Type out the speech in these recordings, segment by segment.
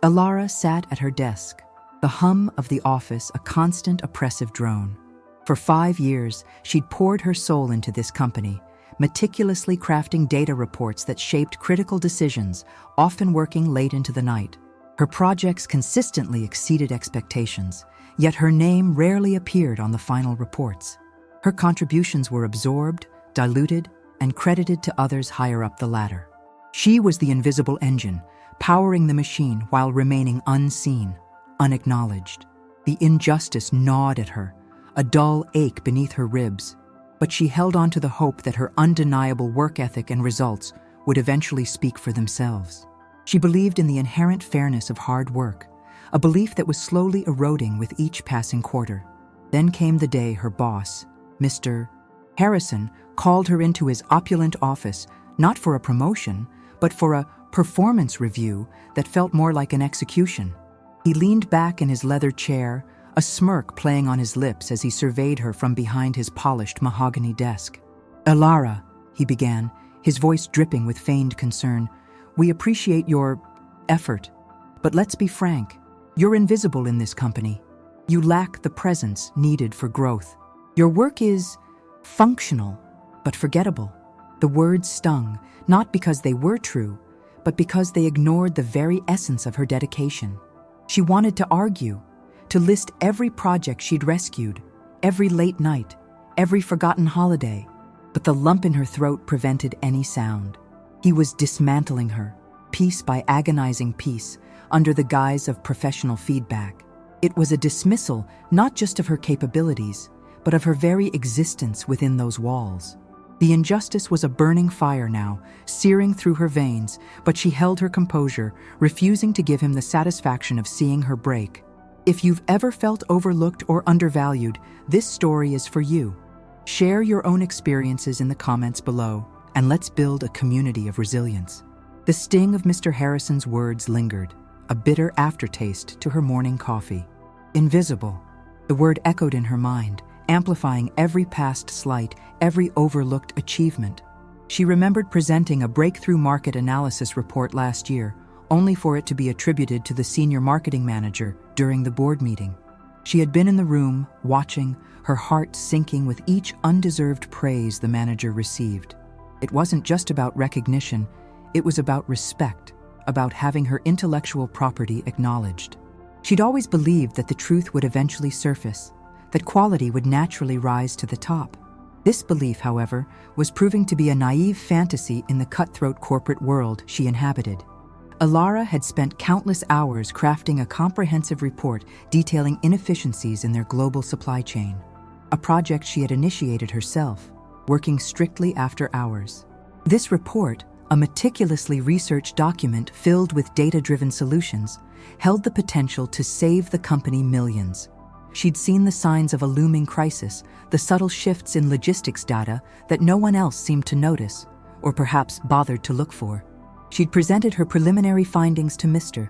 Elara sat at her desk, the hum of the office a constant oppressive drone. For 5 years, she'd poured her soul into this company, meticulously crafting data reports that shaped critical decisions, often working late into the night. Her projects consistently exceeded expectations, yet her name rarely appeared on the final reports. Her contributions were absorbed, diluted, and credited to others higher up the ladder. She was the invisible engine, powering the machine while remaining unseen, unacknowledged. The injustice gnawed at her, a dull ache beneath her ribs, but she held on to the hope that her undeniable work ethic and results would eventually speak for themselves. She believed in the inherent fairness of hard work, a belief that was slowly eroding with each passing quarter. Then came the day her boss, Mr. Harrison, called her into his opulent office, not for a promotion, but for a performance review that felt more like an execution. He leaned back in his leather chair, a smirk playing on his lips as he surveyed her from behind his polished mahogany desk. "Elara," he began, his voice dripping with feigned concern, "we appreciate your effort, but let's be frank, you're invisible in this company. You lack the presence needed for growth. Your work is functional, but forgettable." The words stung, not because they were true, but because they ignored the very essence of her dedication. She wanted to argue, to list every project she'd rescued, every late night, every forgotten holiday, but the lump in her throat prevented any sound. He was dismantling her, piece by agonizing piece, under the guise of professional feedback. It was a dismissal not just of her capabilities, but of her very existence within those walls. The injustice was a burning fire now, searing through her veins, but she held her composure, refusing to give him the satisfaction of seeing her break. If you've ever felt overlooked or undervalued, this story is for you. Share your own experiences in the comments below, and let's build a community of resilience. The sting of Mr. Harrison's words lingered, a bitter aftertaste to her morning coffee. Invisible. The word echoed in her mind, amplifying every past slight, every overlooked achievement. She remembered presenting a breakthrough market analysis report last year, only for it to be attributed to the senior marketing manager during the board meeting. She had been in the room, watching, her heart sinking with each undeserved praise the manager received. It wasn't just about recognition, it was about respect, about having her intellectual property acknowledged. She'd always believed that the truth would eventually surface, that quality would naturally rise to the top. This belief, however, was proving to be a naive fantasy in the cutthroat corporate world she inhabited. Elara had spent countless hours crafting a comprehensive report detailing inefficiencies in their global supply chain, a project she had initiated herself, working strictly after hours. This report, a meticulously researched document filled with data-driven solutions, held the potential to save the company millions. She'd seen the signs of a looming crisis, the subtle shifts in logistics data that no one else seemed to notice, or perhaps bothered to look for. She'd presented her preliminary findings to Mr.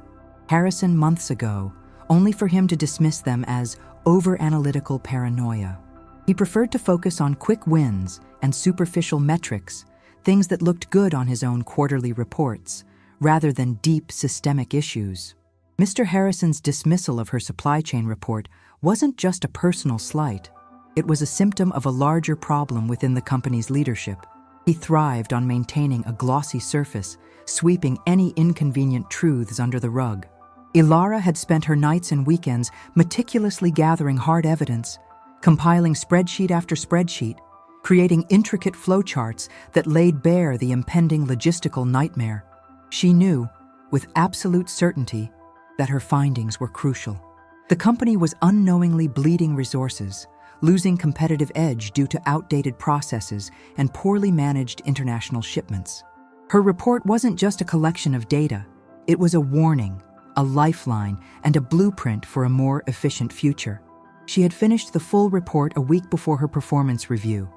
Harrison months ago, only for him to dismiss them as over-analytical paranoia. He preferred to focus on quick wins and superficial metrics, things that looked good on his own quarterly reports, rather than deep systemic issues. Mr. Harrison's dismissal of her supply chain report wasn't just a personal slight. It was a symptom of a larger problem within the company's leadership. He thrived on maintaining a glossy surface, sweeping any inconvenient truths under the rug. Elara had spent her nights and weekends meticulously gathering hard evidence, compiling spreadsheet after spreadsheet, creating intricate flowcharts that laid bare the impending logistical nightmare. She knew, with absolute certainty, that her findings were crucial. The company was unknowingly bleeding resources, losing competitive edge due to outdated processes and poorly managed international shipments. Her report wasn't just a collection of data. It was a warning, a lifeline, and a blueprint for a more efficient future. She had finished the full report a week before her performance review,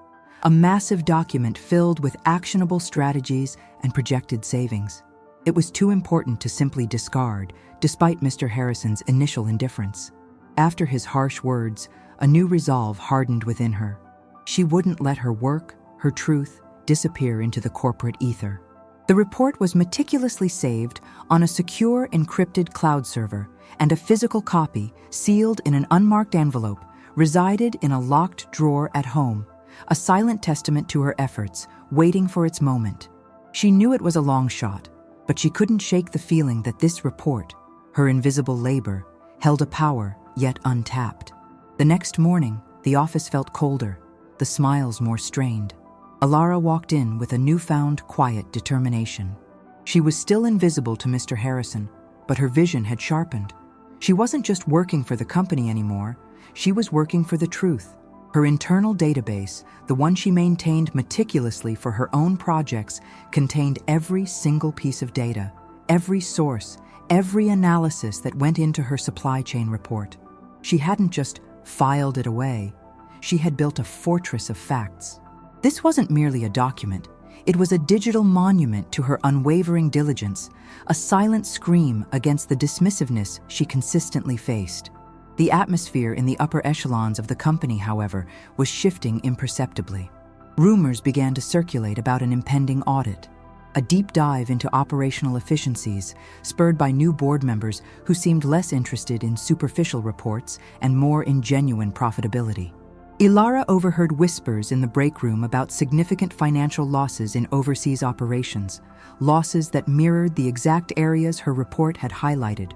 a massive document filled with actionable strategies and projected savings. It was too important to simply discard, despite Mr. Harrison's initial indifference. After his harsh words, a new resolve hardened within her. She wouldn't let her work, her truth, disappear into the corporate ether. The report was meticulously saved on a secure encrypted cloud server, and a physical copy, sealed in an unmarked envelope, resided in a locked drawer at home, a silent testament to her efforts, waiting for its moment. She knew it was a long shot, but she couldn't shake the feeling that this report, her invisible labor, held a power yet untapped. The next morning, the office felt colder, the smiles more strained. Elara walked in with a newfound quiet determination. She was still invisible to Mr. Harrison, but her vision had sharpened. She wasn't just working for the company anymore, she was working for the truth. Her internal database, the one she maintained meticulously for her own projects, contained every single piece of data, every source, every analysis that went into her supply chain report. She hadn't just filed it away, she had built a fortress of facts. This wasn't merely a document, it was a digital monument to her unwavering diligence, a silent scream against the dismissiveness she consistently faced. The atmosphere in the upper echelons of the company, however, was shifting imperceptibly. Rumors began to circulate about an impending audit, a deep dive into operational efficiencies, spurred by new board members who seemed less interested in superficial reports and more in genuine profitability. Elara overheard whispers in the break room about significant financial losses in overseas operations, losses that mirrored the exact areas her report had highlighted.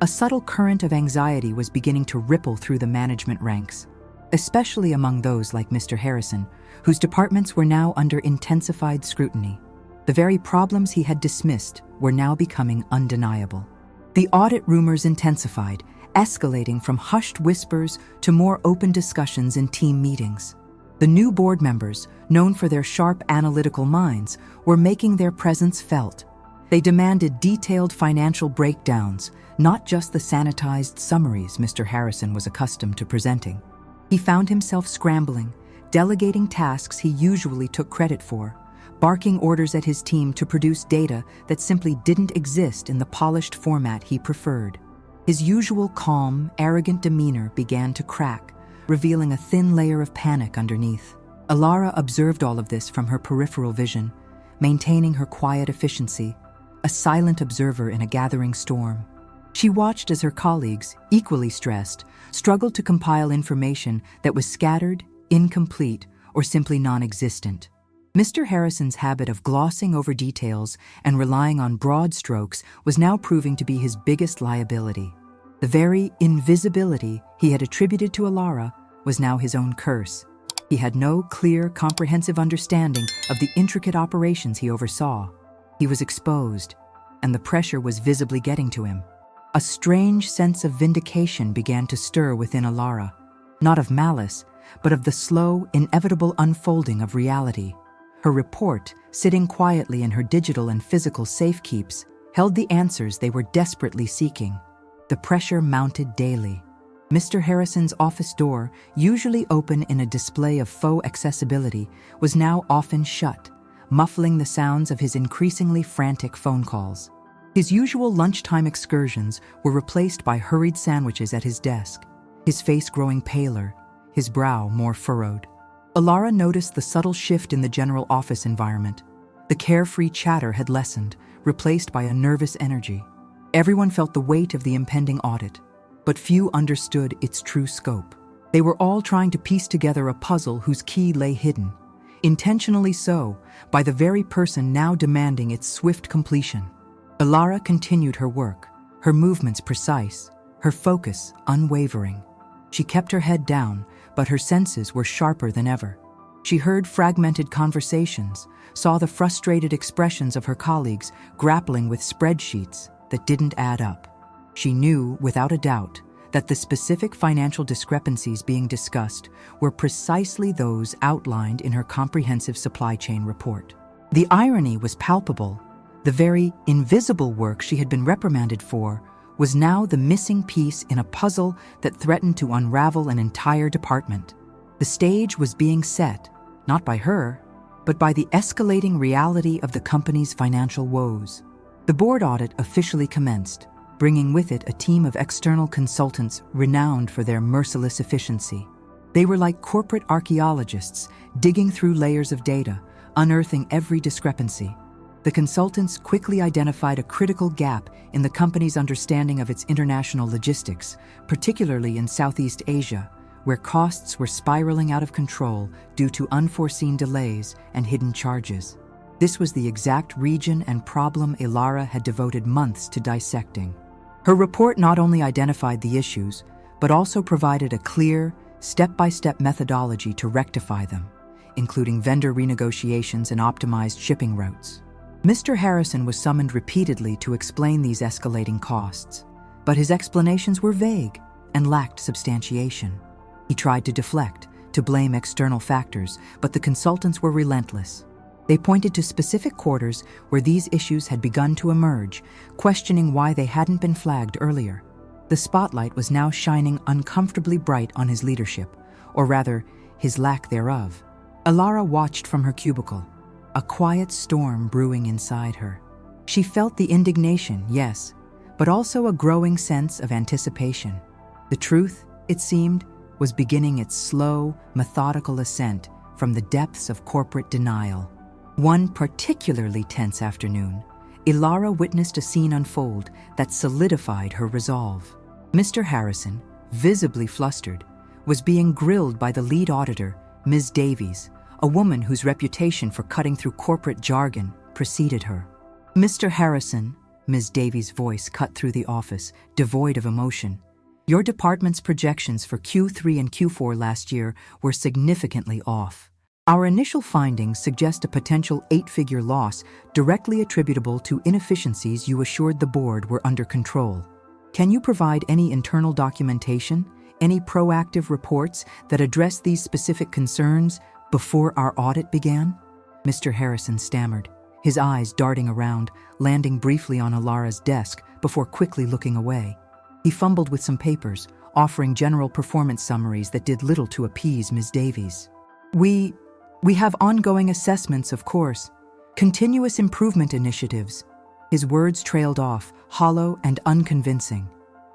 A subtle current of anxiety was beginning to ripple through the management ranks, especially among those like Mr. Harrison, whose departments were now under intensified scrutiny. The very problems he had dismissed were now becoming undeniable. The audit rumors intensified, escalating from hushed whispers to more open discussions in team meetings. The new board members, known for their sharp analytical minds, were making their presence felt. They demanded detailed financial breakdowns, not just the sanitized summaries Mr. Harrison was accustomed to presenting. He found himself scrambling, delegating tasks he usually took credit for, barking orders at his team to produce data that simply didn't exist in the polished format he preferred. His usual calm, arrogant demeanor began to crack, revealing a thin layer of panic underneath. Elara observed all of this from her peripheral vision, maintaining her quiet efficiency, a silent observer in a gathering storm. She watched as her colleagues, equally stressed, struggled to compile information that was scattered, incomplete, or simply non-existent. Mr. Harrison's habit of glossing over details and relying on broad strokes was now proving to be his biggest liability. The very invisibility he had attributed to Elara was now his own curse. He had no clear, comprehensive understanding of the intricate operations he oversaw. He was exposed, and the pressure was visibly getting to him. A strange sense of vindication began to stir within Elara, not of malice, but of the slow, inevitable unfolding of reality. Her report, sitting quietly in her digital and physical safekeeps, held the answers they were desperately seeking. The pressure mounted daily. Mr. Harrison's office door, usually open in a display of faux accessibility, was now often shut, muffling the sounds of his increasingly frantic phone calls. His usual lunchtime excursions were replaced by hurried sandwiches at his desk, his face growing paler, his brow more furrowed. Elara noticed the subtle shift in the general office environment. The carefree chatter had lessened, replaced by a nervous energy. Everyone felt the weight of the impending audit, but few understood its true scope. They were all trying to piece together a puzzle whose key lay hidden, intentionally so, by the very person now demanding its swift completion. Elara continued her work, her movements precise, her focus unwavering. She kept her head down, but her senses were sharper than ever. She heard fragmented conversations, saw the frustrated expressions of her colleagues grappling with spreadsheets that didn't add up. She knew, without a doubt, that the specific financial discrepancies being discussed were precisely those outlined in her comprehensive supply chain report. The irony was palpable. The very invisible work she had been reprimanded for was now the missing piece in a puzzle that threatened to unravel an entire department. The stage was being set, not by her, but by the escalating reality of the company's financial woes. The board audit officially commenced, bringing with it a team of external consultants renowned for their merciless efficiency. They were like corporate archaeologists, digging through layers of data, unearthing every discrepancy. The consultants quickly identified a critical gap in the company's understanding of its international logistics, particularly in Southeast Asia, where costs were spiraling out of control due to unforeseen delays and hidden charges. This was the exact region and problem Elara had devoted months to dissecting. Her report not only identified the issues, but also provided a clear, step-by-step methodology to rectify them, including vendor renegotiations and optimized shipping routes. Mr. Harrison was summoned repeatedly to explain these escalating costs, but his explanations were vague and lacked substantiation. He tried to deflect, to blame external factors, but the consultants were relentless. They pointed to specific quarters where these issues had begun to emerge, questioning why they hadn't been flagged earlier. The spotlight was now shining uncomfortably bright on his leadership, or rather, his lack thereof. Elara watched from her cubicle, a quiet storm brewing inside her. She felt the indignation, yes, but also a growing sense of anticipation. The truth, it seemed, was beginning its slow, methodical ascent from the depths of corporate denial. One particularly tense afternoon, Elara witnessed a scene unfold that solidified her resolve. Mr. Harrison, visibly flustered, was being grilled by the lead auditor, Ms. Davies, a woman whose reputation for cutting through corporate jargon preceded her. "Mr. Harrison," Ms. Davies' voice cut through the office, devoid of emotion, "your department's projections for Q3 and Q4 last year were significantly off. Our initial findings suggest a potential 8-figure loss directly attributable to inefficiencies you assured the board were under control. Can you provide any internal documentation, any proactive reports that address these specific concerns before our audit began?" Mr. Harrison stammered, his eyes darting around, landing briefly on Elara's desk before quickly looking away. He fumbled with some papers, offering general performance summaries that did little to appease Ms. Davies. We have ongoing assessments, of course. Continuous improvement initiatives." His words trailed off, hollow and unconvincing.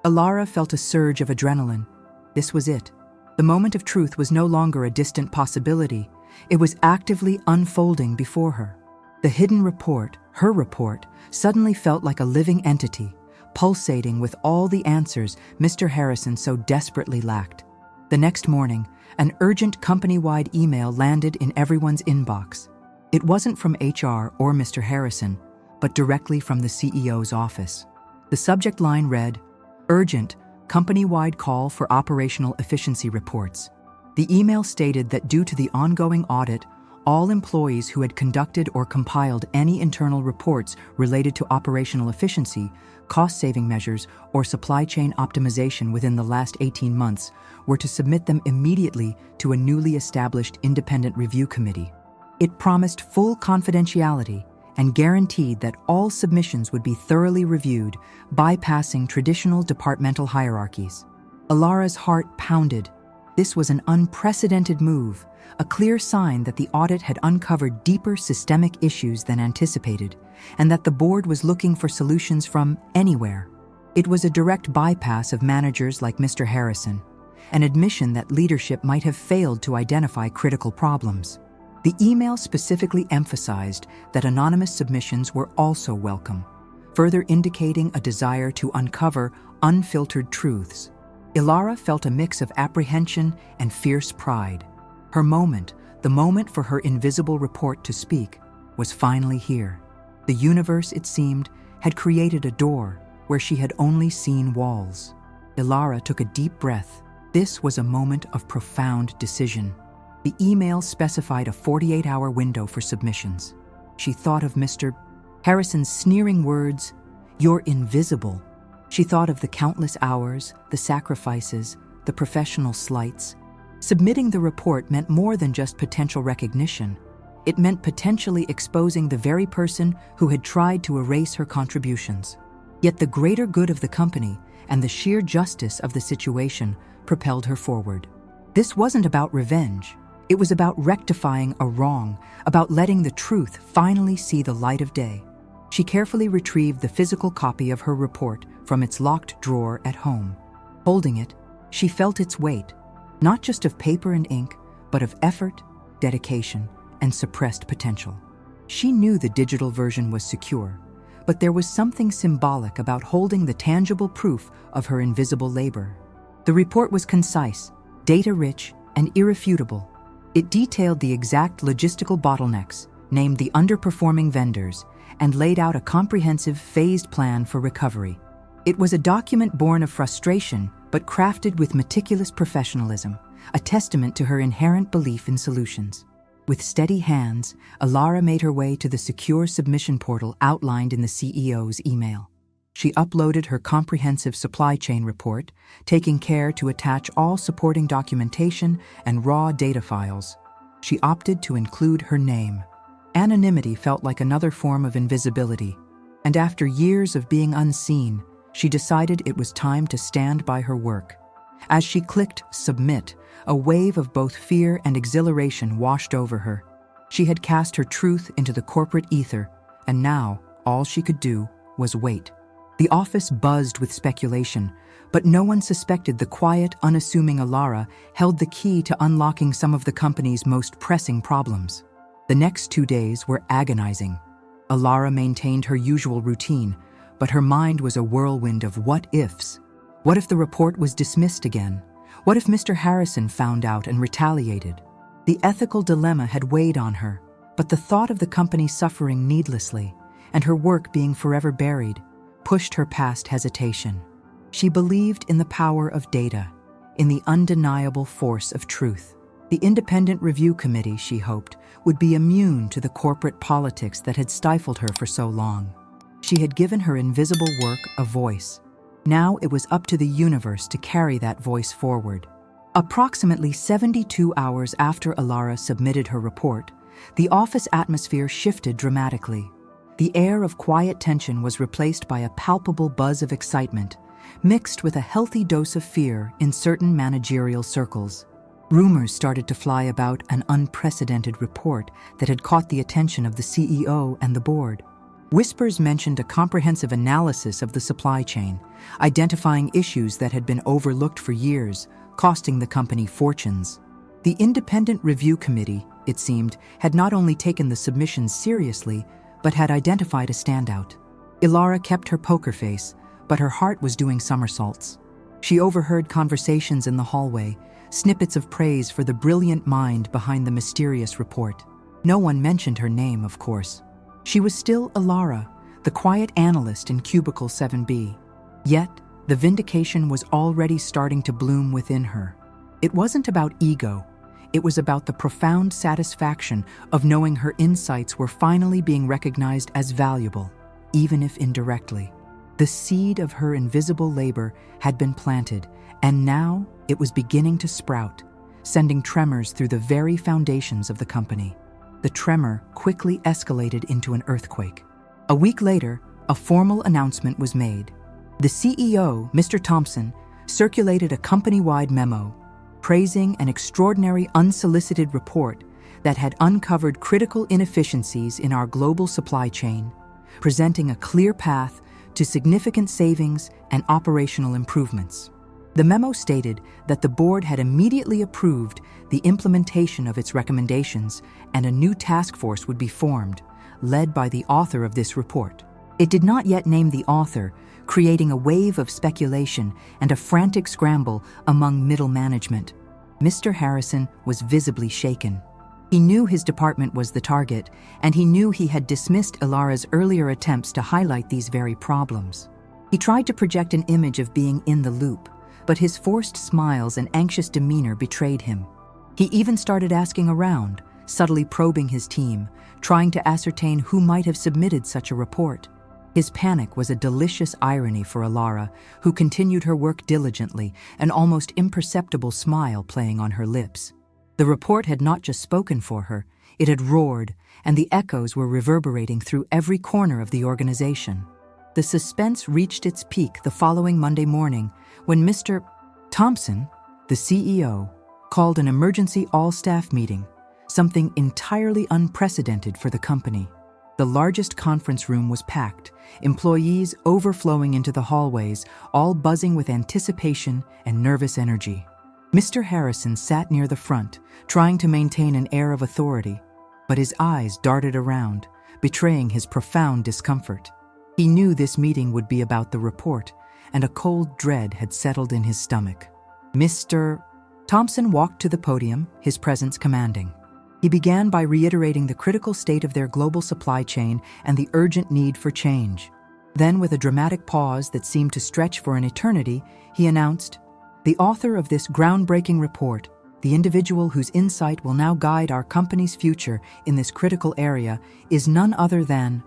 Elara felt a surge of adrenaline. This was it. The moment of truth was no longer a distant possibility. It was actively unfolding before her. The hidden report, her report, suddenly felt like a living entity, pulsating with all the answers Mr. Harrison so desperately lacked. The next morning, an urgent company-wide email landed in everyone's inbox. It wasn't from HR or Mr. Harrison, but directly from the CEO's office. The subject line read, "Urgent, company-wide call for operational efficiency reports." The email stated that due to the ongoing audit, all employees who had conducted or compiled any internal reports related to operational efficiency, cost-saving measures, or supply chain optimization within the last 18 months were to submit them immediately to a newly established independent review committee. It promised full confidentiality and guaranteed that all submissions would be thoroughly reviewed, bypassing traditional departmental hierarchies. Elara's heart pounded. This was an unprecedented move, a clear sign that the audit had uncovered deeper systemic issues than anticipated, and that the board was looking for solutions from anywhere. It was a direct bypass of managers like Mr. Harrison, an admission that leadership might have failed to identify critical problems. The email specifically emphasized that anonymous submissions were also welcome, further indicating a desire to uncover unfiltered truths. Elara felt a mix of apprehension and fierce pride. Her moment, the moment for her invisible report to speak, was finally here. The universe, it seemed, had created a door where she had only seen walls. Elara took a deep breath. This was a moment of profound decision. The email specified a 48-hour window for submissions. She thought of Mr. Harrison's sneering words, "You're invisible." She thought of the countless hours, the sacrifices, the professional slights. Submitting the report meant more than just potential recognition. It meant potentially exposing the very person who had tried to erase her contributions. Yet the greater good of the company and the sheer justice of the situation propelled her forward. This wasn't about revenge. It was about rectifying a wrong, about letting the truth finally see the light of day. She carefully retrieved the physical copy of her report from its locked drawer at home. Holding it, she felt its weight, not just of paper and ink, but of effort, dedication, and suppressed potential. She knew the digital version was secure, but there was something symbolic about holding the tangible proof of her invisible labor. The report was concise, data-rich, and irrefutable. It detailed the exact logistical bottlenecks, named the underperforming vendors, and laid out a comprehensive, phased plan for recovery. It was a document born of frustration, but crafted with meticulous professionalism, a testament to her inherent belief in solutions. With steady hands, Elara made her way to the secure submission portal outlined in the CEO's email. She uploaded her comprehensive supply chain report, taking care to attach all supporting documentation and raw data files. She opted to include her name. Anonymity felt like another form of invisibility, and after years of being unseen, she decided it was time to stand by her work. As she clicked submit, a wave of both fear and exhilaration washed over her. She had cast her truth into the corporate ether, and now all she could do was wait. The office buzzed with speculation, but no one suspected the quiet, unassuming Elara held the key to unlocking some of the company's most pressing problems. The next 2 days were agonizing. Elara maintained her usual routine, but her mind was a whirlwind of what-ifs. What if the report was dismissed again? What if Mr. Harrison found out and retaliated? The ethical dilemma had weighed on her, but the thought of the company suffering needlessly and her work being forever buried pushed her past hesitation. She believed in the power of data, in the undeniable force of truth. The independent review committee, she hoped, would be immune to the corporate politics that had stifled her for so long. She had given her invisible work a voice. Now it was up to the universe to carry that voice forward. Approximately 72 hours after Elara submitted her report, the office atmosphere shifted dramatically. The air of quiet tension was replaced by a palpable buzz of excitement, mixed with a healthy dose of fear in certain managerial circles. Rumors started to fly about an unprecedented report that had caught the attention of the CEO and the board. Whispers mentioned a comprehensive analysis of the supply chain, identifying issues that had been overlooked for years, costing the company fortunes. The independent review committee, it seemed, had not only taken the submissions seriously, but had identified a standout. Elara kept her poker face, but her heart was doing somersaults. She overheard conversations in the hallway, snippets of praise for the brilliant mind behind the mysterious report. No one mentioned her name, of course. She was still Elara, the quiet analyst in Cubicle 7B. Yet, the vindication was already starting to bloom within her. It wasn't about ego. It was about the profound satisfaction of knowing her insights were finally being recognized as valuable, even if indirectly. The seed of her invisible labor had been planted, and now it was beginning to sprout, sending tremors through the very foundations of the company. The tremor quickly escalated into an earthquake. A week later, a formal announcement was made. The CEO, Mr. Thompson, circulated a company-wide memo praising an extraordinary unsolicited report that had uncovered critical inefficiencies in our global supply chain, presenting a clear path to significant savings and operational improvements. The memo stated that the board had immediately approved the implementation of its recommendations, and a new task force would be formed, led by the author of this report. It did not yet name the author, creating a wave of speculation and a frantic scramble among middle management. Mr. Harrison was visibly shaken. He knew his department was the target, and he knew he had dismissed Elara's earlier attempts to highlight these very problems. He tried to project an image of being in the loop, but his forced smiles and anxious demeanor betrayed him. He even started asking around, subtly probing his team, trying to ascertain who might have submitted such a report. His panic was a delicious irony for Elara, who continued her work diligently, an almost imperceptible smile playing on her lips. The report had not just spoken for her, it had roared, and the echoes were reverberating through every corner of the organization. The suspense reached its peak the following Monday morning when Mr. Thompson, the CEO, called an emergency all-staff meeting, something entirely unprecedented for the company. The largest conference room was packed, employees overflowing into the hallways, all buzzing with anticipation and nervous energy. Mr. Harrison sat near the front, trying to maintain an air of authority, but his eyes darted around, betraying his profound discomfort. He knew this meeting would be about the report, and a cold dread had settled in his stomach. Mr. Thompson walked to the podium, his presence commanding. He began by reiterating the critical state of their global supply chain and the urgent need for change. Then, with a dramatic pause that seemed to stretch for an eternity, he announced, "The author of this groundbreaking report, the individual whose insight will now guide our company's future in this critical area, is none other than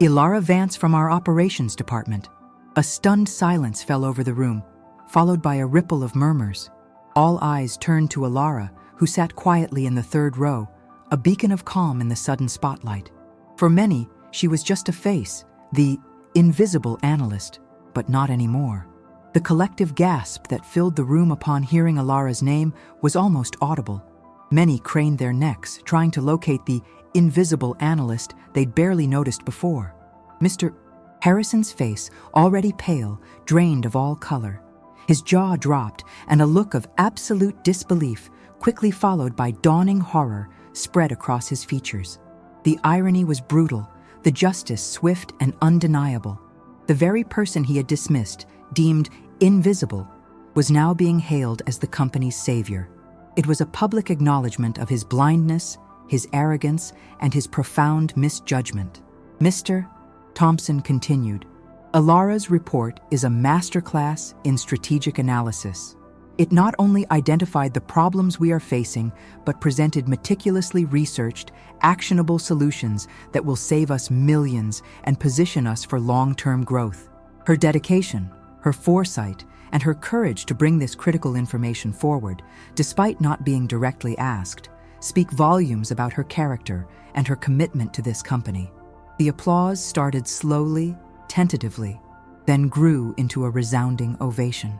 Elara Vance from our operations department." A stunned silence fell over the room, followed by a ripple of murmurs. All eyes turned to Elara, who sat quietly in the third row, a beacon of calm in the sudden spotlight. For many, she was just a face, the invisible analyst, but not anymore. The collective gasp that filled the room upon hearing Elara's name was almost audible. Many craned their necks, trying to locate the invisible analyst they'd barely noticed before. Mr. Harrison's face, already pale, drained of all color. His jaw dropped, and a look of absolute disbelief, quickly followed by dawning horror, spread across his features. The irony was brutal, the justice swift and undeniable. The very person he had dismissed, deemed invisible, was now being hailed as the company's savior. It was a public acknowledgement of his blindness, his arrogance, and his profound misjudgment. Mr. Thompson continued, "Elara's report is a masterclass in strategic analysis. It not only identified the problems we are facing, but presented meticulously researched, actionable solutions that will save us millions and position us for long-term growth. Her dedication, her foresight, and her courage to bring this critical information forward, despite not being directly asked, speak volumes about her character and her commitment to this company." The applause started slowly, tentatively, then grew into a resounding ovation.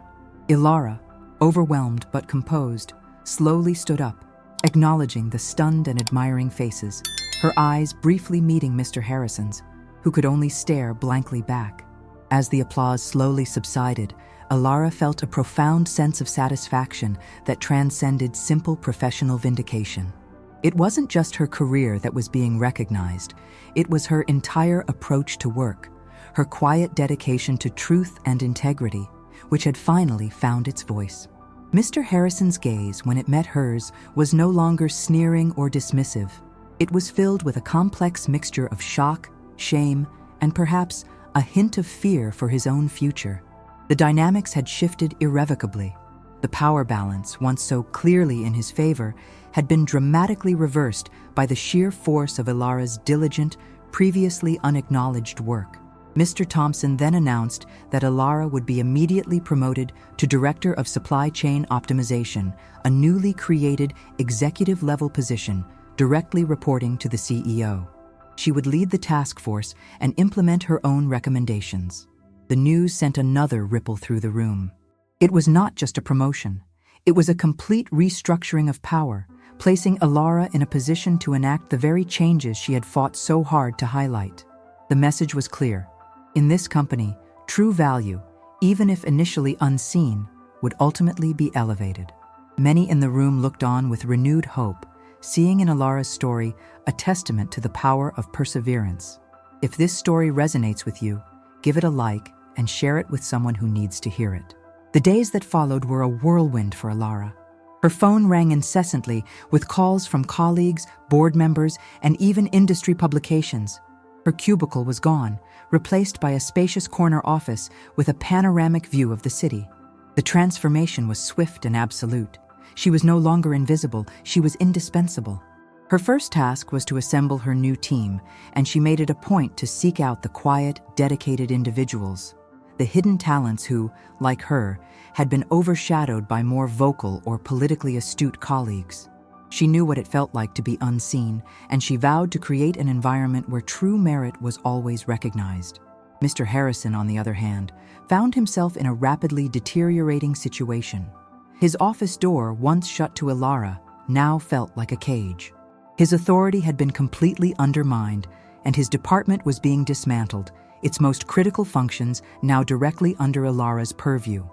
Elara, overwhelmed but composed, slowly stood up, acknowledging the stunned and admiring faces, her eyes briefly meeting Mr. Harrison's, who could only stare blankly back. As the applause slowly subsided, Elara felt a profound sense of satisfaction that transcended simple professional vindication. It wasn't just her career that was being recognized, it was her entire approach to work, her quiet dedication to truth and integrity, which had finally found its voice. Mr. Harrison's gaze, when it met hers, was no longer sneering or dismissive. It was filled with a complex mixture of shock, shame, and perhaps a hint of fear for his own future. The dynamics had shifted irrevocably. The power balance, once so clearly in his favor, had been dramatically reversed by the sheer force of Elara's diligent, previously unacknowledged work. Mr. Thompson then announced that Elara would be immediately promoted to Director of Supply Chain Optimization, a newly created executive-level position directly reporting to the CEO. She would lead the task force and implement her own recommendations. The news sent another ripple through the room. It was not just a promotion. It was a complete restructuring of power, placing Elara in a position to enact the very changes she had fought so hard to highlight. The message was clear. In this company, true value, even if initially unseen, would ultimately be elevated. Many in the room looked on with renewed hope, seeing in Elara's story a testament to the power of perseverance. If this story resonates with you, give it a like and share it with someone who needs to hear it. The days that followed were a whirlwind for Elara. Her phone rang incessantly with calls from colleagues, board members, and even industry publications. Her cubicle was gone, replaced by a spacious corner office with a panoramic view of the city. The transformation was swift and absolute. She was no longer invisible, she was indispensable. Her first task was to assemble her new team, and she made it a point to seek out the quiet, dedicated individuals, the hidden talents who, like her, had been overshadowed by more vocal or politically astute colleagues. She knew what it felt like to be unseen, and she vowed to create an environment where true merit was always recognized. Mr. Harrison, on the other hand, found himself in a rapidly deteriorating situation. His office door, once shut to Elara, now felt like a cage. His authority had been completely undermined, and his department was being dismantled, its most critical functions now directly under Elara's purview.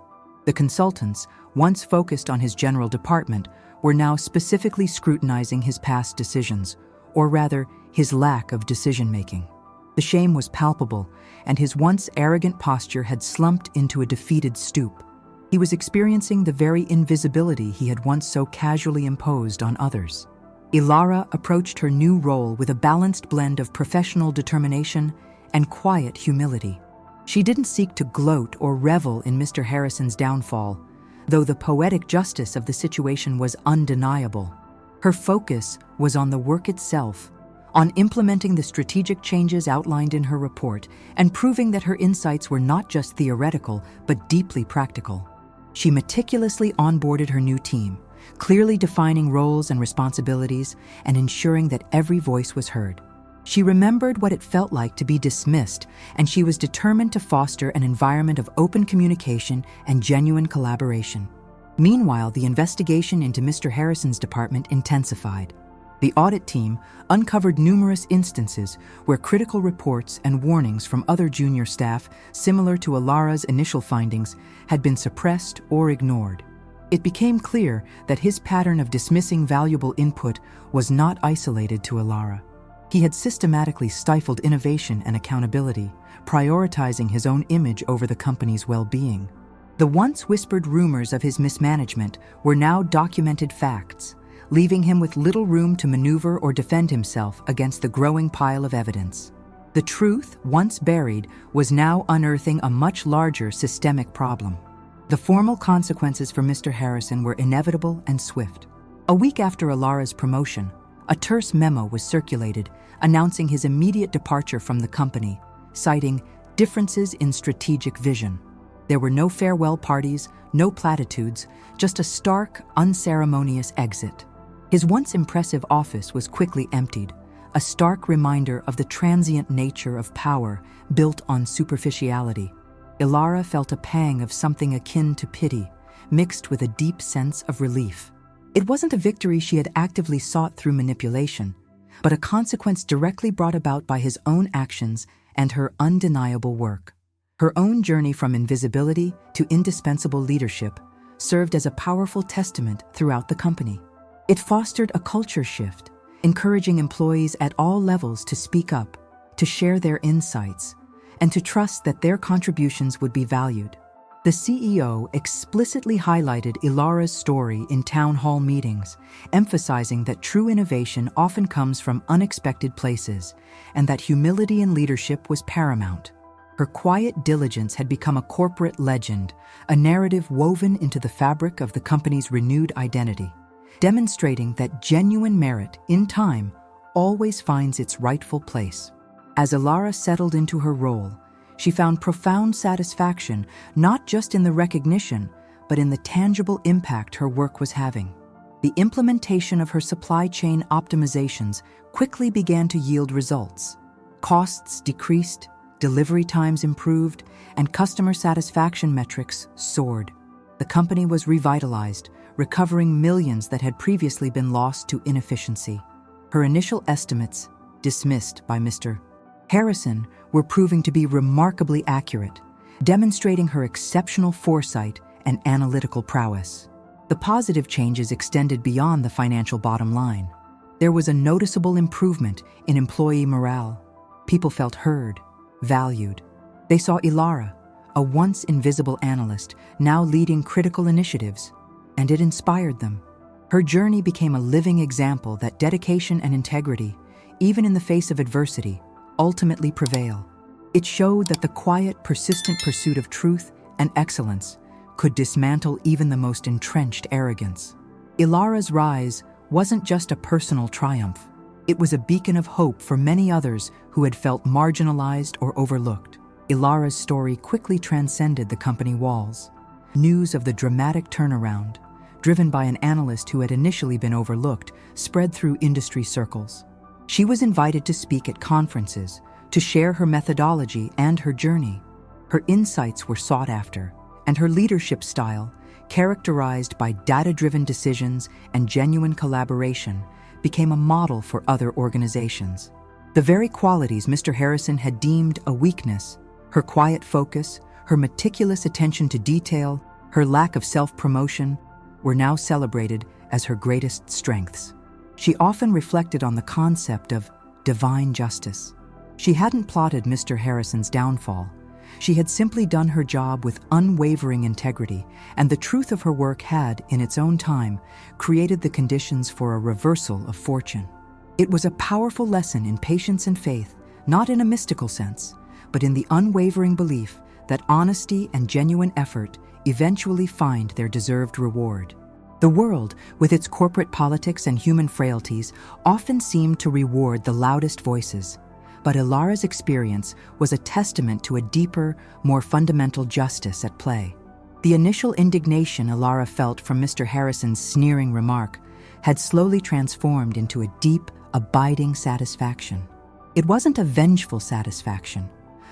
The consultants, once focused on his general department, were now specifically scrutinizing his past decisions, or rather, his lack of decision-making. The shame was palpable, and his once arrogant posture had slumped into a defeated stoop. He was experiencing the very invisibility he had once so casually imposed on others. Elara approached her new role with a balanced blend of professional determination and quiet humility. She didn't seek to gloat or revel in Mr. Harrison's downfall, though the poetic justice of the situation was undeniable. Her focus was on the work itself, on implementing the strategic changes outlined in her report and proving that her insights were not just theoretical but deeply practical. She meticulously onboarded her new team, clearly defining roles and responsibilities and ensuring that every voice was heard. She remembered what it felt like to be dismissed, and she was determined to foster an environment of open communication and genuine collaboration. Meanwhile, the investigation into Mr. Harrison's department intensified. The audit team uncovered numerous instances where critical reports and warnings from other junior staff, similar to Elara's initial findings, had been suppressed or ignored. It became clear that his pattern of dismissing valuable input was not isolated to Elara. He had systematically stifled innovation and accountability, prioritizing his own image over the company's well-being. The once whispered rumors of his mismanagement were now documented facts, leaving him with little room to maneuver or defend himself against the growing pile of evidence. The truth, once buried, was now unearthing a much larger systemic problem. The formal consequences for Mr. Harrison were inevitable and swift. A week after Elara's promotion, a terse memo was circulated announcing his immediate departure from the company, citing differences in strategic vision. There were no farewell parties, no platitudes, just a stark, unceremonious exit. His once impressive office was quickly emptied, a stark reminder of the transient nature of power built on superficiality. Elara felt a pang of something akin to pity, mixed with a deep sense of relief. It wasn't a victory she had actively sought through manipulation, but a consequence directly brought about by his own actions and her undeniable work. Her own journey from invisibility to indispensable leadership served as a powerful testament throughout the company. It fostered a culture shift, encouraging employees at all levels to speak up, to share their insights, and to trust that their contributions would be valued. The CEO explicitly highlighted Elara's story in town hall meetings, emphasizing that true innovation often comes from unexpected places and that humility in leadership was paramount. Her quiet diligence had become a corporate legend, a narrative woven into the fabric of the company's renewed identity, demonstrating that genuine merit, in time, always finds its rightful place. As Elara settled into her role, she found profound satisfaction not just in the recognition, but in the tangible impact her work was having. The implementation of her supply chain optimizations quickly began to yield results. Costs decreased, delivery times improved, and customer satisfaction metrics soared. The company was revitalized, recovering millions that had previously been lost to inefficiency. Her initial estimates, dismissed by Mr. Harrison, were proving to be remarkably accurate, demonstrating her exceptional foresight and analytical prowess. The positive changes extended beyond the financial bottom line. There was a noticeable improvement in employee morale. People felt heard, valued. They saw Elara, a once invisible analyst, now leading critical initiatives, and it inspired them. Her journey became a living example that dedication and integrity, even in the face of adversity, ultimately prevail. It showed that the quiet, persistent pursuit of truth and excellence could dismantle even the most entrenched arrogance. Elara's rise wasn't just a personal triumph. It was a beacon of hope for many others who had felt marginalized or overlooked. Elara's story quickly transcended the company walls. News of the dramatic turnaround, driven by an analyst who had initially been overlooked, spread through industry circles. She was invited to speak at conferences, to share her methodology and her journey. Her insights were sought after, and her leadership style, characterized by data-driven decisions and genuine collaboration, became a model for other organizations. The very qualities Mr. Harrison had deemed a weakness, her quiet focus, her meticulous attention to detail, her lack of self-promotion, were now celebrated as her greatest strengths. She often reflected on the concept of divine justice. She hadn't plotted Mr. Harrison's downfall. She had simply done her job with unwavering integrity, and the truth of her work had, in its own time, created the conditions for a reversal of fortune. It was a powerful lesson in patience and faith, not in a mystical sense, but in the unwavering belief that honesty and genuine effort eventually find their deserved reward. The world, with its corporate politics and human frailties, often seemed to reward the loudest voices. But Elara's experience was a testament to a deeper, more fundamental justice at play. The initial indignation Elara felt from Mr. Harrison's sneering remark had slowly transformed into a deep, abiding satisfaction. It wasn't a vengeful satisfaction,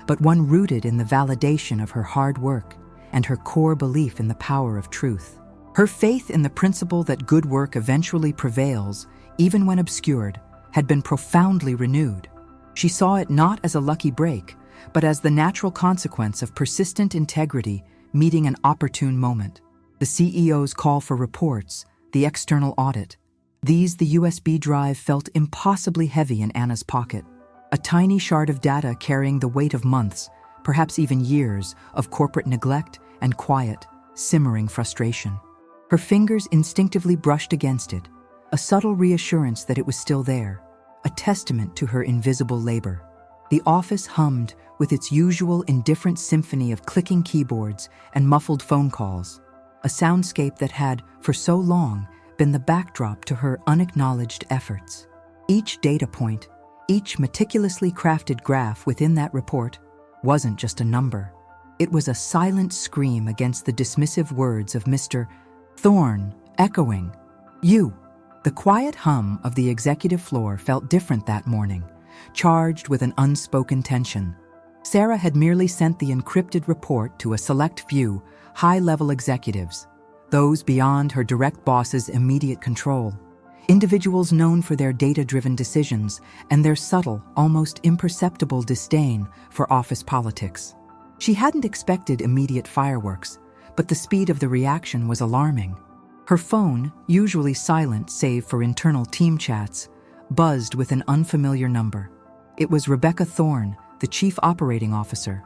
but one rooted in the validation of her hard work and her core belief in the power of truth. Her faith in the principle that good work eventually prevails, even when obscured, had been profoundly renewed. She saw it not as a lucky break, but as the natural consequence of persistent integrity meeting an opportune moment. The CEO's call for reports, the external audit. The USB drive felt impossibly heavy in Anna's pocket. A tiny shard of data carrying the weight of months, perhaps even years, of corporate neglect and quiet, simmering frustration. Her fingers instinctively brushed against it, a subtle reassurance that it was still there. A testament to her invisible labor. The office hummed with its usual indifferent symphony of clicking keyboards and muffled phone calls, a soundscape that had, for so long, been the backdrop to her unacknowledged efforts. Each data point, each meticulously crafted graph within that report, wasn't just a number. It was a silent scream against the dismissive words of Mr. Thorne, echoing, "You." The quiet hum of the executive floor felt different that morning, charged with an unspoken tension. Sarah had merely sent the encrypted report to a select few, high-level executives, those beyond her direct boss's immediate control, individuals known for their data-driven decisions and their subtle, almost imperceptible disdain for office politics. She hadn't expected immediate fireworks, but the speed of the reaction was alarming. Her phone, usually silent save for internal team chats, buzzed with an unfamiliar number. It was Rebecca Thorne, the Chief Operating Officer,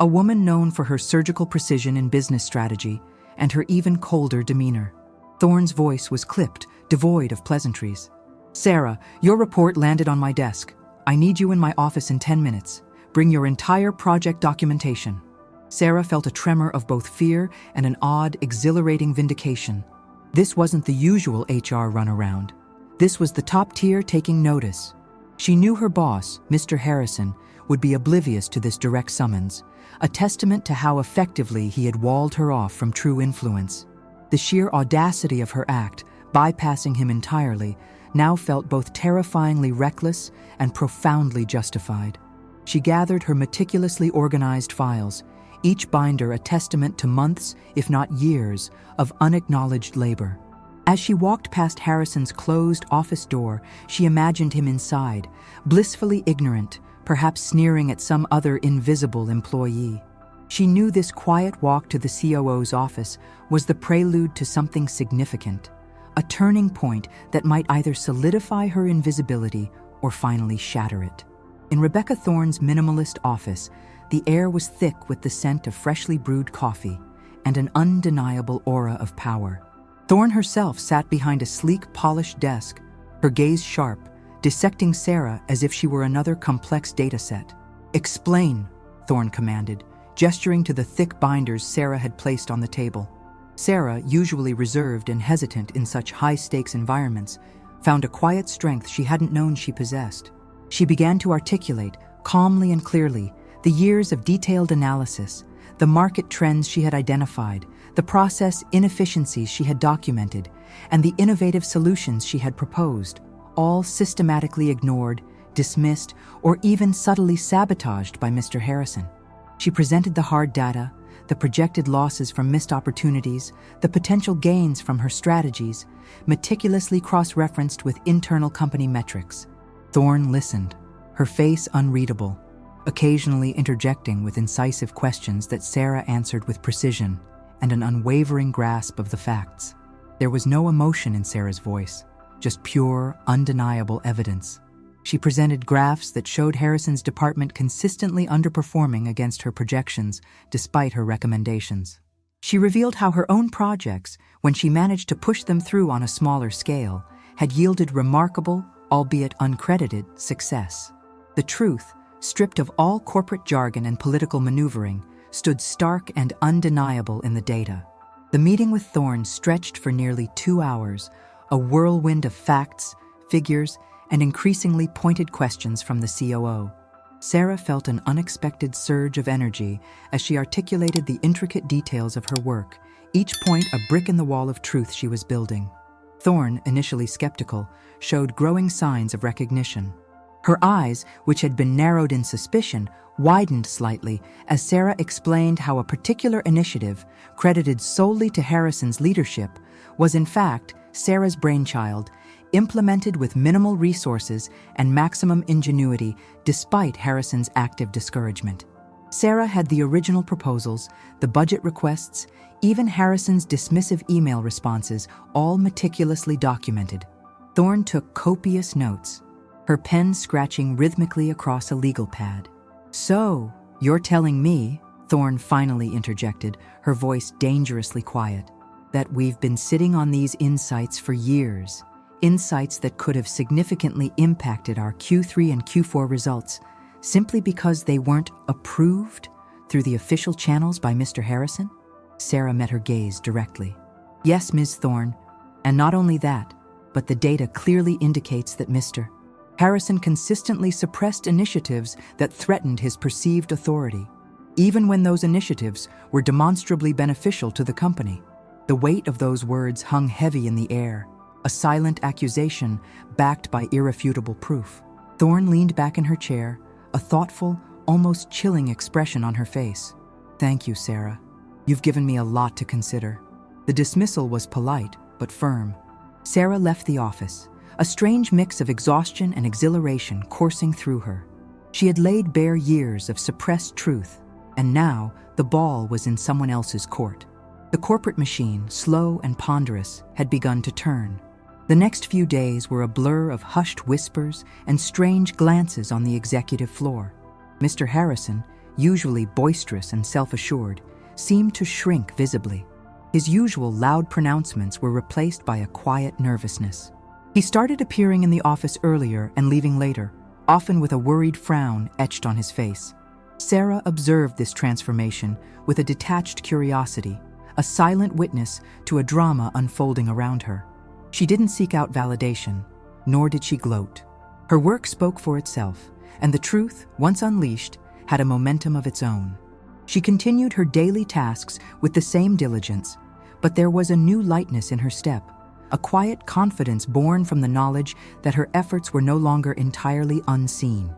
a woman known for her surgical precision in business strategy and her even colder demeanor. Thorne's voice was clipped, devoid of pleasantries. "Sarah, your report landed on my desk. I need you in my office in 10 minutes. Bring your entire project documentation." Sarah felt a tremor of both fear and an odd, exhilarating vindication. This wasn't the usual HR runaround. This was the top tier taking notice. She knew her boss, Mr. Harrison, would be oblivious to this direct summons, a testament to how effectively he had walled her off from true influence. The sheer audacity of her act, bypassing him entirely, now felt both terrifyingly reckless and profoundly justified. She gathered her meticulously organized files, each binder a testament to months, if not years, of unacknowledged labor. As she walked past Harrison's closed office door, she imagined him inside, blissfully ignorant, perhaps sneering at some other invisible employee. She knew this quiet walk to the COO's office was the prelude to something significant, a turning point that might either solidify her invisibility or finally shatter it. In Rebecca Thorne's minimalist office, the air was thick with the scent of freshly brewed coffee and an undeniable aura of power. Thorne herself sat behind a sleek, polished desk, her gaze sharp, dissecting Sarah as if she were another complex data set. "Explain," Thorne commanded, gesturing to the thick binders Sarah had placed on the table. Sarah, usually reserved and hesitant in such high-stakes environments, found a quiet strength she hadn't known she possessed. She began to articulate, calmly and clearly, the years of detailed analysis, the market trends she had identified, the process inefficiencies she had documented, and the innovative solutions she had proposed, all systematically ignored, dismissed, or even subtly sabotaged by Mr. Harrison. She presented the hard data, the projected losses from missed opportunities, the potential gains from her strategies, meticulously cross-referenced with internal company metrics. Thorne listened, her face unreadable, occasionally interjecting with incisive questions that Sarah answered with precision and an unwavering grasp of the facts. There was no emotion in Sarah's voice, just pure, undeniable evidence. She presented graphs that showed Harrison's department consistently underperforming against her projections, despite her recommendations. She revealed how her own projects, when she managed to push them through on a smaller scale, had yielded remarkable, albeit uncredited, success. The truth, stripped of all corporate jargon and political maneuvering, stood stark and undeniable in the data. The meeting with Thorne stretched for nearly 2 hours, a whirlwind of facts, figures, and increasingly pointed questions from the COO. Sarah felt an unexpected surge of energy as she articulated the intricate details of her work, each point a brick in the wall of truth she was building. Thorne, initially skeptical, showed growing signs of recognition. Her eyes, which had been narrowed in suspicion, widened slightly as Sarah explained how a particular initiative, credited solely to Harrison's leadership, was in fact Sarah's brainchild, implemented with minimal resources and maximum ingenuity despite Harrison's active discouragement. Sarah had the original proposals, the budget requests, even Harrison's dismissive email responses, all meticulously documented. Thorne took copious notes, her pen scratching rhythmically across a legal pad. "So, you're telling me," Thorne finally interjected, her voice dangerously quiet, "that we've been sitting on these insights for years, insights that could have significantly impacted our Q3 and Q4 results, simply because they weren't approved through the official channels by Mr. Harrison?" Sarah met her gaze directly. "Yes, Ms. Thorne, and not only that, but the data clearly indicates that Mr. Harrison consistently suppressed initiatives that threatened his perceived authority, even when those initiatives were demonstrably beneficial to the company." The weight of those words hung heavy in the air, a silent accusation backed by irrefutable proof. Thorne leaned back in her chair, a thoughtful, almost chilling expression on her face. "Thank you, Sarah. You've given me a lot to consider." The dismissal was polite, but firm. Sarah left the office, a strange mix of exhaustion and exhilaration coursing through her. She had laid bare years of suppressed truth, and now the ball was in someone else's court. The corporate machine, slow and ponderous, had begun to turn. The next few days were a blur of hushed whispers and strange glances on the executive floor. Mr. Harrison, usually boisterous and self-assured, seemed to shrink visibly. His usual loud pronouncements were replaced by a quiet nervousness. He started appearing in the office earlier and leaving later, often with a worried frown etched on his face. Sarah observed this transformation with a detached curiosity, a silent witness to a drama unfolding around her. She didn't seek out validation, nor did she gloat. Her work spoke for itself, and the truth, once unleashed, had a momentum of its own. She continued her daily tasks with the same diligence, but there was a new lightness in her step, a quiet confidence born from the knowledge that her efforts were no longer entirely unseen.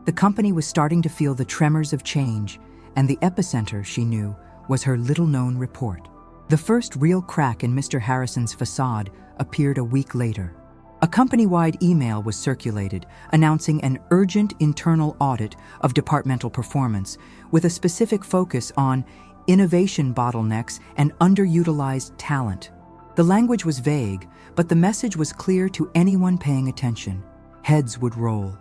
The company was starting to feel the tremors of change, and the epicenter, she knew, was her little-known report. The first real crack in Mr. Harrison's facade appeared a week later. A company-wide email was circulated announcing an urgent internal audit of departmental performance with a specific focus on innovation bottlenecks and underutilized talent. The language was vague, but the message was clear to anyone paying attention. Heads would roll.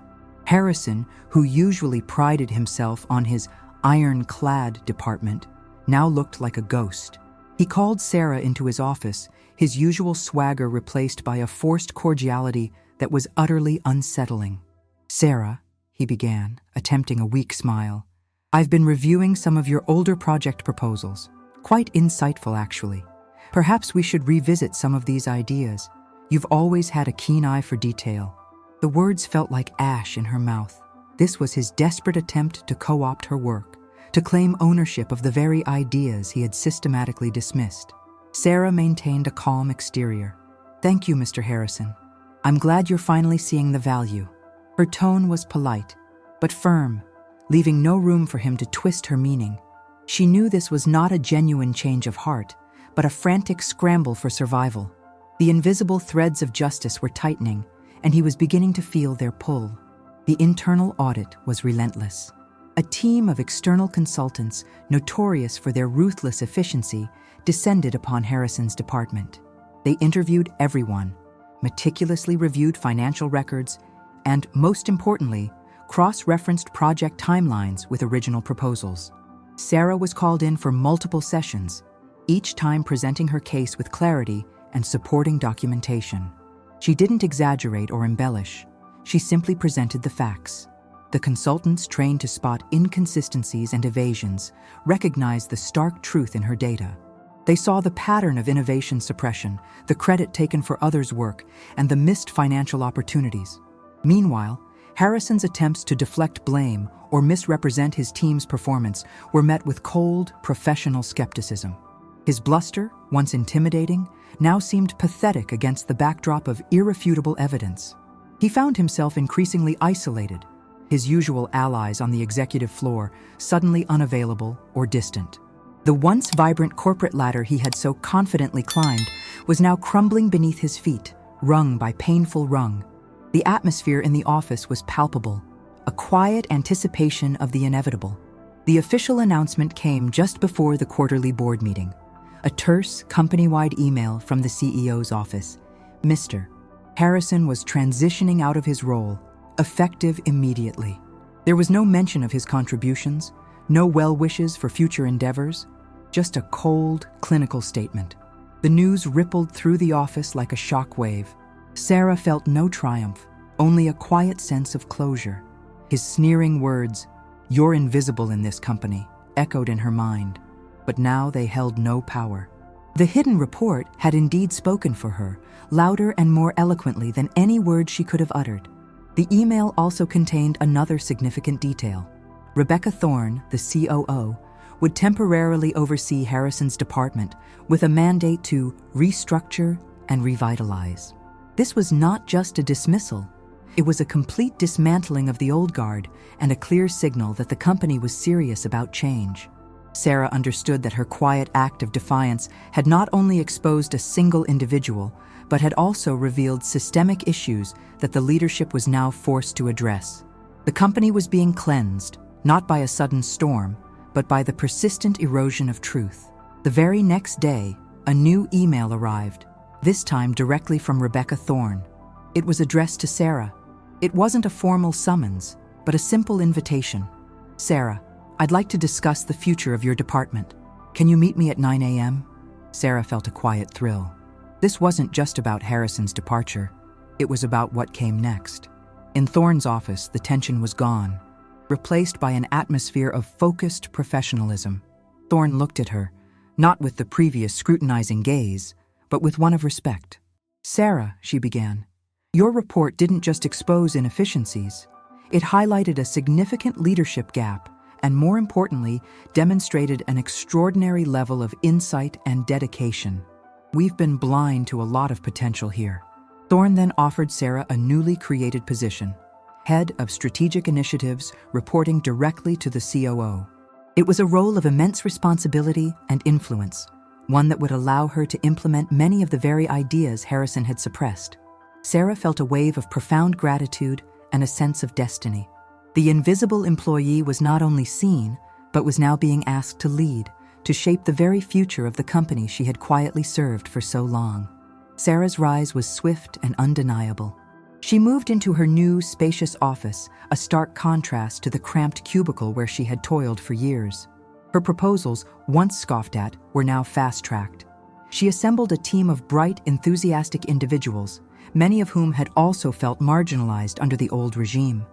Harrison, who usually prided himself on his ironclad department, now looked like a ghost. He called Sarah into his office, his usual swagger replaced by a forced cordiality that was utterly unsettling. "Sarah," he began, attempting a weak smile, "I've been reviewing some of your older project proposals. Quite insightful, actually. Perhaps we should revisit some of these ideas. You've always had a keen eye for detail." The words felt like ash in her mouth. This was his desperate attempt to co-opt her work, to claim ownership of the very ideas he had systematically dismissed. Sarah maintained a calm exterior. "Thank you, Mr. Harrison. I'm glad you're finally seeing the value." Her tone was polite, but firm, leaving no room for him to twist her meaning. She knew this was not a genuine change of heart, but a frantic scramble for survival. The invisible threads of justice were tightening, and he was beginning to feel their pull. The internal audit was relentless. A team of external consultants, notorious for their ruthless efficiency, descended upon Harrison's department. They interviewed everyone, meticulously reviewed financial records, and, most importantly, cross-referenced project timelines with original proposals. Sarah was called in for multiple sessions, each time presenting her case with clarity and supporting documentation. She didn't exaggerate or embellish. She simply presented the facts. The consultants, trained to spot inconsistencies and evasions, recognized the stark truth in her data. They saw the pattern of innovation suppression, the credit taken for others' work, and the missed financial opportunities. Meanwhile, Harrison's attempts to deflect blame or misrepresent his team's performance were met with cold, professional skepticism. His bluster, once intimidating, now seemed pathetic against the backdrop of irrefutable evidence. He found himself increasingly isolated, his usual allies on the executive floor suddenly unavailable or distant. The once vibrant corporate ladder he had so confidently climbed was now crumbling beneath his feet, rung by painful rung. The atmosphere in the office was palpable, a quiet anticipation of the inevitable. The official announcement came just before the quarterly board meeting. A terse, company-wide email from the CEO's office. Mr. Harrison was transitioning out of his role, effective immediately. There was no mention of his contributions, no well wishes for future endeavors, just a cold, clinical statement. The news rippled through the office like a shock wave. Sarah felt no triumph, only a quiet sense of closure. His sneering words, "You're invisible in this company," echoed in her mind, but now they held no power. The hidden report had indeed spoken for her, louder and more eloquently than any words she could have uttered. The email also contained another significant detail. Rebecca Thorne, the COO, would temporarily oversee Harrison's department with a mandate to restructure and revitalize. This was not just a dismissal. It was a complete dismantling of the old guard and a clear signal that the company was serious about change. Sarah understood that her quiet act of defiance had not only exposed a single individual, but had also revealed systemic issues that the leadership was now forced to address. The company was being cleansed, not by a sudden storm, but by the persistent erosion of truth. The very next day, a new email arrived, this time directly from Rebecca Thorne. It was addressed to Sarah. It wasn't a formal summons, but a simple invitation. "Sarah, I'd like to discuss the future of your department. Can you meet me at 9 a.m.? Sarah felt a quiet thrill. This wasn't just about Harrison's departure. It was about what came next. In Thorne's office, the tension was gone, replaced by an atmosphere of focused professionalism. Thorne looked at her, not with the previous scrutinizing gaze, but with one of respect. "Sarah," she began, "your report didn't just expose inefficiencies. It highlighted a significant leadership gap and, more importantly, demonstrated an extraordinary level of insight and dedication. We've been blind to a lot of potential here." Thorne then offered Sarah a newly created position, Head of Strategic Initiatives, reporting directly to the COO. It was a role of immense responsibility and influence, one that would allow her to implement many of the very ideas Harrison had suppressed. Sarah felt a wave of profound gratitude and a sense of destiny. The invisible employee was not only seen, but was now being asked to lead, to shape the very future of the company she had quietly served for so long. Sarah's rise was swift and undeniable. She moved into her new, spacious office, a stark contrast to the cramped cubicle where she had toiled for years. Her proposals, once scoffed at, were now fast-tracked. She assembled a team of bright, enthusiastic individuals, many of whom had also felt marginalized under the old regime.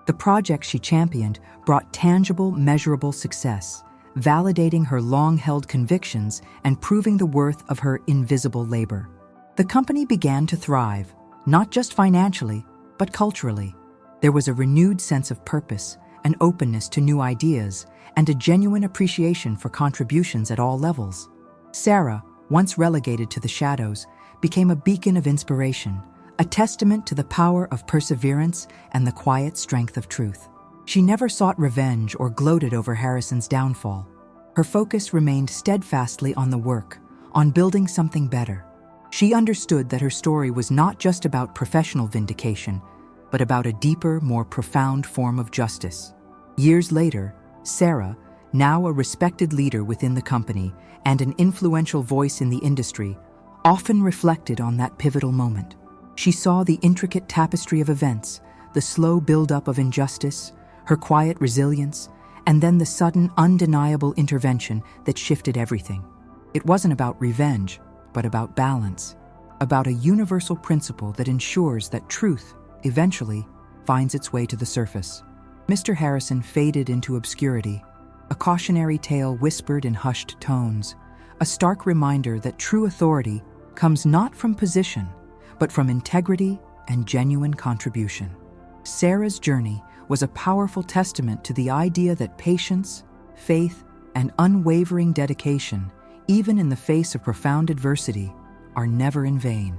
The projects she championed brought tangible, measurable success, validating her long-held convictions and proving the worth of her invisible labor. The company began to thrive, not just financially, but culturally. There was a renewed sense of purpose, an openness to new ideas, and a genuine appreciation for contributions at all levels. Sarah, once relegated to the shadows, became a beacon of inspiration, a testament to the power of perseverance and the quiet strength of truth. She never sought revenge or gloated over Harrison's downfall. Her focus remained steadfastly on the work, on building something better. She understood that her story was not just about professional vindication, but about a deeper, more profound form of justice. Years later, Sarah, now a respected leader within the company and an influential voice in the industry, often reflected on that pivotal moment. She saw the intricate tapestry of events, the slow build-up of injustice, her quiet resilience, and then the sudden, undeniable intervention that shifted everything. It wasn't about revenge, but about balance, about a universal principle that ensures that truth, eventually, finds its way to the surface. Mr. Harrison faded into obscurity, a cautionary tale whispered in hushed tones, a stark reminder that true authority comes not from position, but from integrity and genuine contribution. Sarah's journey was a powerful testament to the idea that patience, faith, and unwavering dedication, even in the face of profound adversity, are never in vain.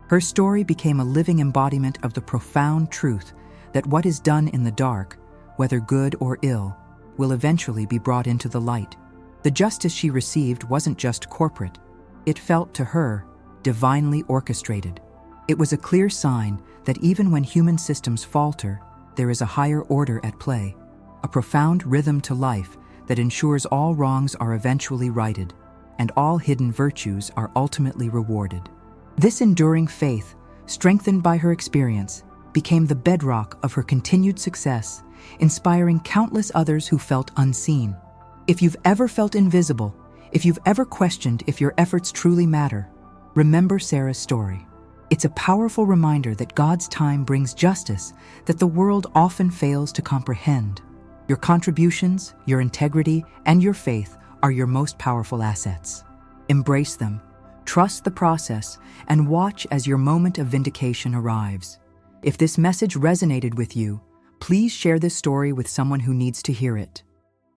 Her story became a living embodiment of the profound truth that what is done in the dark, whether good or ill, will eventually be brought into the light. The justice she received wasn't just corporate. It felt, to her, divinely orchestrated. It was a clear sign that even when human systems falter, there is a higher order at play, a profound rhythm to life that ensures all wrongs are eventually righted, and all hidden virtues are ultimately rewarded. This enduring faith, strengthened by her experience, became the bedrock of her continued success, inspiring countless others who felt unseen. If you've ever felt invisible, if you've ever questioned if your efforts truly matter, remember Sarah's story. It's a powerful reminder that God's time brings justice that the world often fails to comprehend. Your contributions, your integrity, and your faith are your most powerful assets. Embrace them, trust the process, and watch as your moment of vindication arrives. If this message resonated with you, please share this story with someone who needs to hear it.